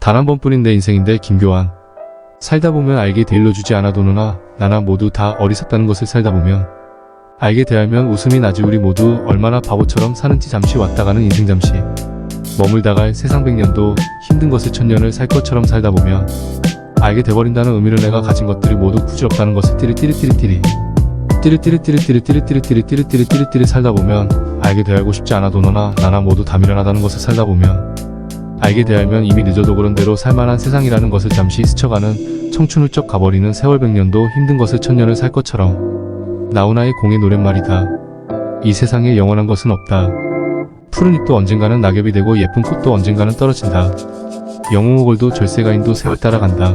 단 한 번뿐인 내 인생인데 김교환. 살다 보면 알게 돼 일러주지 않아도 너나 나나 모두 다 어리석다는 것을 살다 보면 알게 되면 웃음이 나지. 우리 모두 얼마나 바보처럼 사는지. 잠시 왔다 가는 인생, 잠시 머물다 갈 세상 100년도 힘든 것을 1000년을 살 것처럼 살다 보면 알게 돼버린다는 의미로 내가 가진 것들이 모두 부질없다는 것을 띠리띠리띠리띠리 띠리띠리띠리띠리띠리띠리띠리띠리띠리띠리 살다 보면 알게 돼. 알고 싶지 않아도 너나 나나 모두 다 미련하다는 것을 살다 보면 알게 되면 이미 늦어도 그런 대로 살만한 세상이라는 것을. 잠시 스쳐가는 청춘 훌쩍 가버리는 세월 100년도 힘든 것을 1000년을 살 것처럼 나훈아의 공의 노랫말이다. 이 세상에 영원한 것은 없다. 푸른 잎도 언젠가는 낙엽이 되고 예쁜 꽃도 언젠가는 떨어진다. 영웅호걸도 절세가인도 세월 따라간다.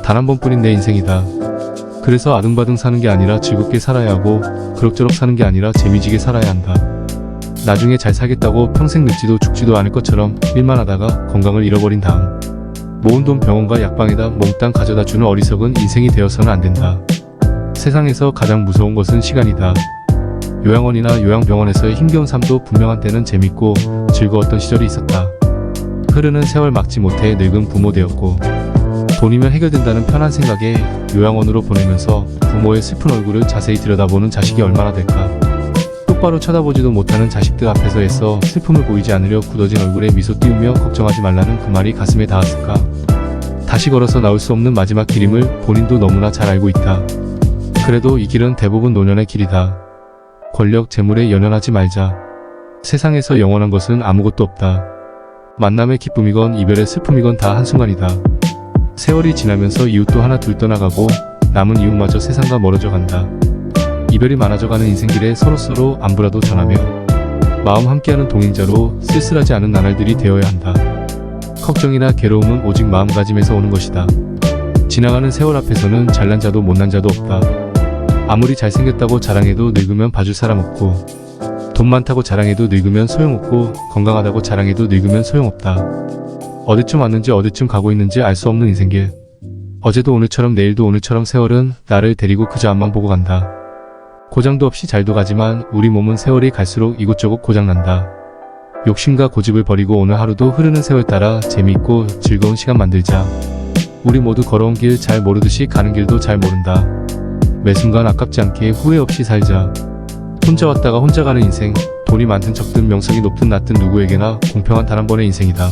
단 한 번뿐인 내 인생이다. 그래서 아등바등 사는 게 아니라 즐겁게 살아야 하고 그럭저럭 사는 게 아니라 재미지게 살아야 한다. 나중에 잘 살겠다고 평생 늙지도 죽지도 않을 것처럼 일만 하다가 건강을 잃어버린 다음 모은 돈 병원과 약방에다 몽땅 가져다 주는 어리석은 인생이 되어서는 안 된다. 세상에서 가장 무서운 것은 시간이다. 요양원이나 요양병원에서의 힘겨운 삶도 분명 한때는 재밌고 즐거웠던 시절이 있었다. 흐르는 세월 막지 못해 늙은 부모 되었고 돈이면 해결된다는 편한 생각에 요양원으로 보내면서 부모의 슬픈 얼굴을 자세히 들여다보는 자식이 얼마나 될까. 똑바로 쳐다보지도 못하는 자식들 앞에서 애써 슬픔을 보이지 않으려 굳어진 얼굴에 미소 띄우며 걱정하지 말라는 그 말이 가슴에 닿았을까. 다시 걸어서 나올 수 없는 마지막 길임을 본인도 너무나 잘 알고 있다. 그래도 이 길은 대부분 노년의 길이다. 권력, 재물에 연연하지 말자. 세상에서 영원한 것은 아무것도 없다. 만남의 기쁨이건 이별의 슬픔이건 다 한순간이다. 세월이 지나면서 이웃도 하나 둘 떠나가고 남은 이웃마저 세상과 멀어져 간다. 이별이 많아져가는 인생길에 서로서로 안부라도 전하며 마음 함께하는 동행자로 쓸쓸하지 않은 나날들이 되어야 한다. 걱정이나 괴로움은 오직 마음가짐에서 오는 것이다. 지나가는 세월 앞에서는 잘난 자도 못난 자도 없다. 아무리 잘생겼다고 자랑해도 늙으면 봐줄 사람 없고 돈 많다고 자랑해도 늙으면 소용없고 건강하다고 자랑해도 늙으면 소용없다. 어디쯤 왔는지 어디쯤 가고 있는지 알 수 없는 인생길. 어제도 오늘처럼 내일도 오늘처럼 세월은 나를 데리고 그저 앞만 보고 간다. 고장도 없이 잘도 가지만 우리 몸은 세월이 갈수록 이곳저곳 고장난다. 욕심과 고집을 버리고 오늘 하루도 흐르는 세월 따라 재미있고 즐거운 시간 만들자. 우리 모두 걸어온 길 잘 모르듯이 가는 길도 잘 모른다. 매 순간 아깝지 않게 후회 없이 살자. 혼자 왔다가 혼자 가는 인생. 돈이 많든 적든 명성이 높든 낮든 누구에게나 공평한 단 한 번의 인생이다.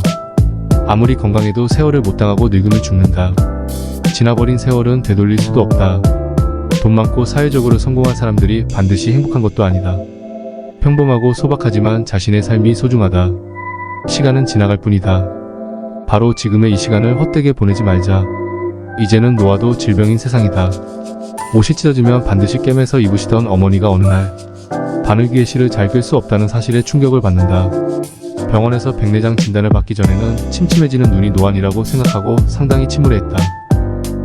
아무리 건강해도 세월을 못 당하고 늙으면 죽는다. 지나버린 세월은 되돌릴 수도 없다. 돈 많고 사회적으로 성공한 사람들이 반드시 행복한 것도 아니다. 평범하고 소박하지만 자신의 삶이 소중하다. 시간은 지나갈 뿐이다. 바로 지금의 이 시간을 헛되게 보내지 말자. 이제는 노화도 질병인 세상이다. 옷이 찢어지면 반드시 꿰매서 입으시던 어머니가 어느 날 바늘귀의 실을 잘 꿰 수 없다는 사실에 충격을 받는다. 병원에서 백내장 진단을 받기 전에는 침침해지는 눈이 노안이라고 생각하고 상당히 침울해했다.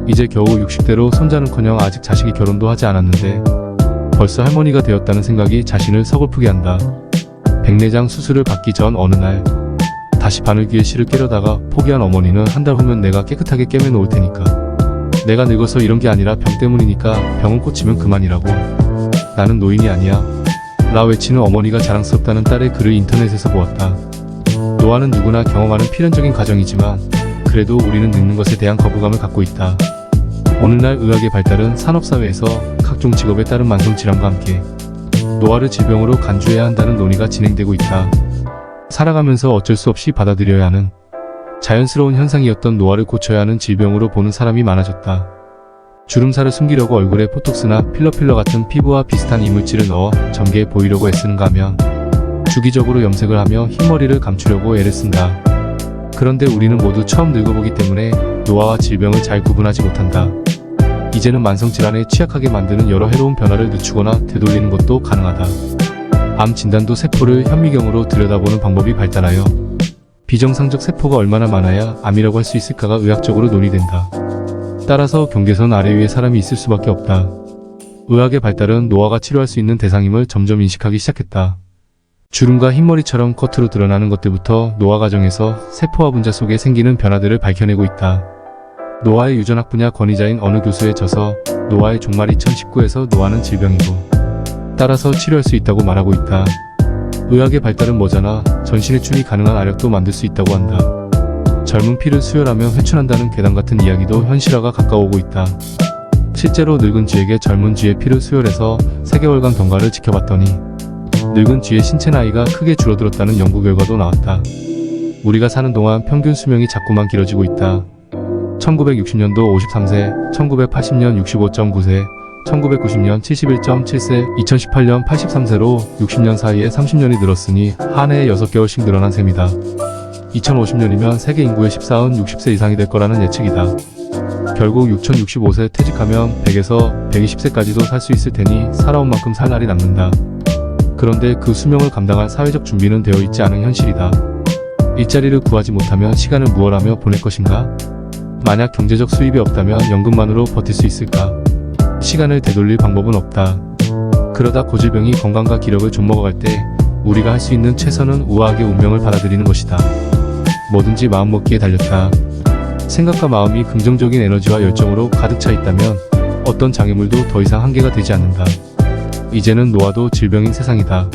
이제 겨우 60대로 손자는커녕 아직 자식이 결혼도 하지 않았는데 벌써 할머니가 되었다는 생각이 자신을 서글프게 한다. 백내장 수술을 받기 전 어느 날 다시 바늘귀의 실을 꿰려다가 포기한 어머니는 한 달 후면 내가 깨끗하게 꿰매 놓을 테니까, 내가 늙어서 이런 게 아니라 병 때문이니까 병원 꽂히면 그만이라고, 나는 노인이 아니야 라 외치는 어머니가 자랑스럽다는 딸의 글을 인터넷에서 보았다. 노화는 누구나 경험하는 필연적인 과정이지만 그래도 우리는 늙는 것에 대한 거부감을 갖고 있다. 오늘날 의학의 발달은 산업사회에서 각종 직업에 따른 만성질환과 함께 노화를 질병으로 간주해야 한다는 논의가 진행되고 있다. 살아가면서 어쩔 수 없이 받아들여야 하는 자연스러운 현상이었던 노화를 고쳐야 하는 질병으로 보는 사람이 많아졌다. 주름살을 숨기려고 얼굴에 보톡스나 필러 같은 피부와 비슷한 이물질을 넣어 젊게 보이려고 애쓰는가 하면 주기적으로 염색을 하며 흰머리를 감추려고 애를 쓴다. 그런데 우리는 모두 처음 늙어보기 때문에 노화와 질병을 잘 구분하지 못한다. 이제는 만성질환에 취약하게 만드는 여러 해로운 변화를 늦추거나 되돌리는 것도 가능하다. 암 진단도 세포를 현미경으로 들여다보는 방법이 발달하여 비정상적 세포가 얼마나 많아야 암이라고 할 수 있을까가 의학적으로 논의된다. 따라서 경계선 아래 위에 사람이 있을 수밖에 없다. 의학의 발달은 노화가 치료할 수 있는 대상임을 점점 인식하기 시작했다. 주름과 흰머리처럼 겉으로 드러나는 것들부터 노화 과정에서 세포와 분자 속에 생기는 변화들을 밝혀내고 있다. 노화의 유전학 분야 권위자인 어느 교수의 저서 노화의 종말 2019에서 노화는 질병이고 따라서 치료할 수 있다고 말하고 있다. 의학의 발달은 뭐잖아 전신의 춤이 가능한 아력도 만들 수 있다고 한다. 젊은 피를 수혈하며 회춘한다는 괴담 같은 이야기도 현실화가 가까워오고 있다. 실제로 늙은 쥐에게 젊은 쥐의 피를 수혈해서 3개월간 경과를 지켜봤더니 늙은 쥐의 신체 나이가 크게 줄어들었다는 연구 결과도 나왔다. 우리가 사는 동안 평균 수명이 자꾸만 길어지고 있다. 1960년도 53세, 1980년 65.9세, 1990년 71.7세, 2018년 83세로 60년 사이에 30년이 늘었으니 한 해에 6개월씩 늘어난 셈이다. 2050년이면 세계 인구의 14은 60세 이상이 될 거라는 예측이다. 결국 6065세 퇴직하면 100에서 120세까지도 살 수 있을 테니 살아온 만큼 살 날이 남는다. 그런데 그 수명을 감당할 사회적 준비는 되어 있지 않은 현실이다. 일자리를 구하지 못하면 시간을 무얼 하며 보낼 것인가? 만약 경제적 수입이 없다면 연금만으로 버틸 수 있을까? 시간을 되돌릴 방법은 없다. 그러다 고질병이 건강과 기력을 좀먹어갈 때 우리가 할 수 있는 최선은 우아하게 운명을 받아들이는 것이다. 뭐든지 마음먹기에 달렸다. 생각과 마음이 긍정적인 에너지와 열정으로 가득 차 있다면 어떤 장애물도 더 이상 한계가 되지 않는다. 이제는 노화도 질병인 세상이다.